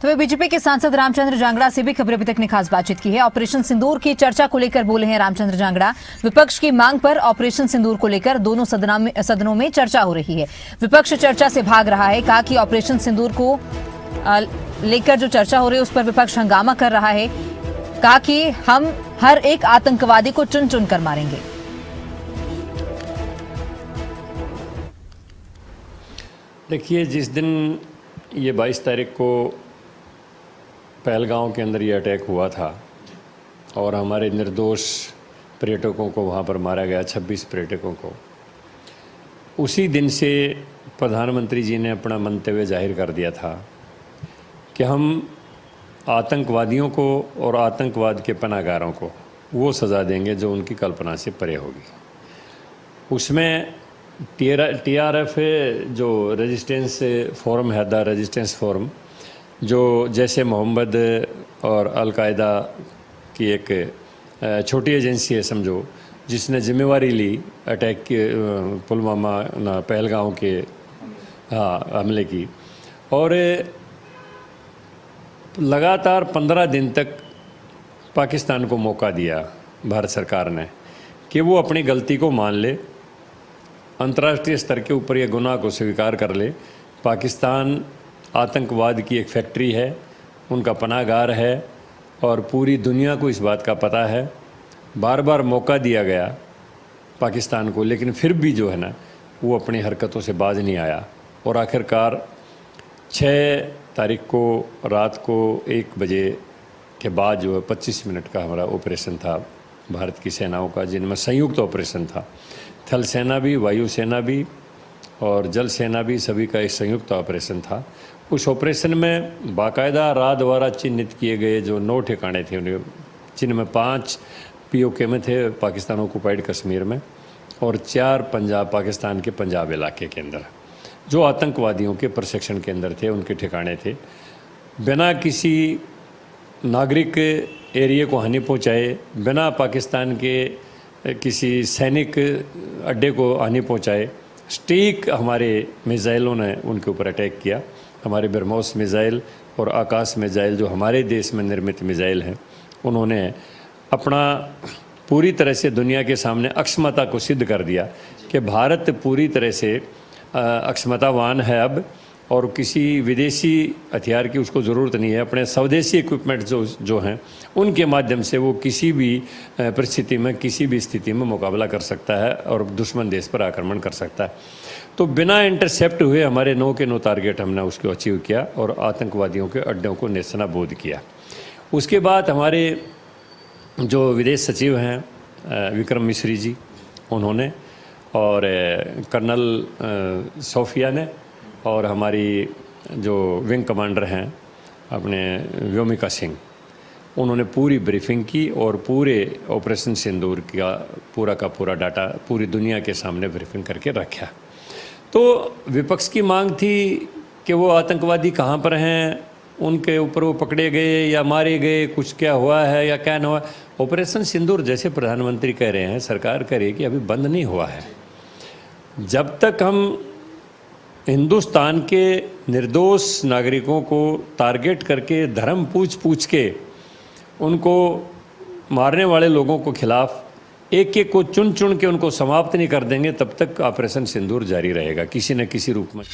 तो वे बीजेपी के सांसद रामचंद्र जांगड़ा से भी खबर अभी तक ने खास बातचीत की है। ऑपरेशन सिंदूर की चर्चा को लेकर बोले हैं रामचंद्र जांगड़ा। विपक्ष की मांग पर ऑपरेशन सिंदूर को लेकर दोनों सदनों में चर्चा हो रही है। विपक्ष चर्चा से भाग रहा है। कहा कि ऑपरेशन सिंदूर को लेकर जो चर्चा हो रही है उस पर विपक्ष हंगामा कर रहा है। कहा कि हम हर एक आतंकवादी को चुन चुन कर मारेंगे। देखिए, जिस दिन ये 22 तारीख को पहलगांव के अंदर ये अटैक हुआ था और हमारे निर्दोष पर्यटकों को वहाँ पर मारा गया, 26 पर्यटकों को, उसी दिन से प्रधानमंत्री जी ने अपना मंतव्य जाहिर कर दिया था कि हम आतंकवादियों को और आतंकवाद के पनाहगारों को वो सज़ा देंगे जो उनकी कल्पना से परे होगी। उसमें TRF जो रेजिस्टेंस फोरम है, द रेजिस्टेंस फोरम, जो जैसे मोहम्मद और अलकायदा की एक छोटी एजेंसी है समझो, जिसने जिम्मेवारी ली अटैक के पुलवामा पहलगांव के हमले की, और लगातार 15 दिन तक पाकिस्तान को मौका दिया भारत सरकार ने कि वो अपनी गलती को मान ले, अंतर्राष्ट्रीय स्तर के ऊपर ये गुनाह को स्वीकार कर ले। पाकिस्तान आतंकवाद की एक फैक्ट्री है, उनका पनाहगार है और पूरी दुनिया को इस बात का पता है। बार बार मौका दिया गया पाकिस्तान को, लेकिन फिर भी जो है ना वो अपनी हरकतों से बाज नहीं आया। और आखिरकार 6 तारीख को रात को 1 बजे के बाद जो है 25 मिनट का हमारा ऑपरेशन था भारत की सेनाओं का, जिनमें संयुक्त ऑपरेशन था। थल सेना भी, वायु सेना भी और जल सेना भी, सभी का एक संयुक्त ऑपरेशन था। उस ऑपरेशन में बाकायदा रात द्वारा चिन्हित किए गए जो 9 ठिकाने थे, उन्हें जिनमें 5 POK में थे, पाकिस्तान ऑक्युपाइड कश्मीर में, और 4 पंजाब, पाकिस्तान के पंजाब इलाके के अंदर, जो आतंकवादियों के प्रशिक्षण केंद्र थे, उनके ठिकाने थे। बिना किसी नागरिक एरिया को हानि पहुँचाए, बिना पाकिस्तान के किसी सैनिक अड्डे को हानि पहुँचाए, स्टीक हमारे मिसाइलों ने उनके ऊपर अटैक किया। हमारे ब्रह्मोस मिसाइल और आकाश मिसाइल जो हमारे देश में निर्मित मिसाइल हैं, उन्होंने अपना पूरी तरह से दुनिया के सामने अक्षमता को सिद्ध कर दिया कि भारत पूरी तरह से अक्षमतावान है अब, और किसी विदेशी हथियार की उसको ज़रूरत नहीं है। अपने स्वदेशी इक्विपमेंट जो हैं उनके माध्यम से वो किसी भी परिस्थिति में, किसी भी स्थिति में मुकाबला कर सकता है और दुश्मन देश पर आक्रमण कर सकता है। तो बिना इंटरसेप्ट हुए हमारे 9 के 9 टारगेट हमने उसको अचीव किया और आतंकवादियों के अड्डों को नेस्तनाबूद किया। उसके बाद हमारे जो विदेश सचिव हैं विक्रम मिश्री जी, उन्होंने, और कर्नल सोफिया ने, और हमारी जो विंग कमांडर हैं अपने व्योमिका सिंह, उन्होंने पूरी ब्रीफिंग की और पूरे ऑपरेशन सिंदूर का पूरा डाटा पूरी दुनिया के सामने ब्रीफिंग करके रखा। तो विपक्ष की मांग थी कि वो आतंकवादी कहाँ पर हैं, उनके ऊपर वो पकड़े गए या मारे गए, कुछ क्या हुआ है या क्या नहीं हुआ। ऑपरेशन सिंदूर जैसे प्रधानमंत्री कह रहे हैं, सरकार कह रही है कि अभी बंद नहीं हुआ है। जब तक हम हिंदुस्तान के निर्दोष नागरिकों को टारगेट करके धर्म पूछ के उनको मारने वाले लोगों को खिलाफ एक एक को चुन चुन के उनको समाप्त नहीं कर देंगे, तब तक ऑपरेशन सिंदूर जारी रहेगा किसी न किसी रूप में।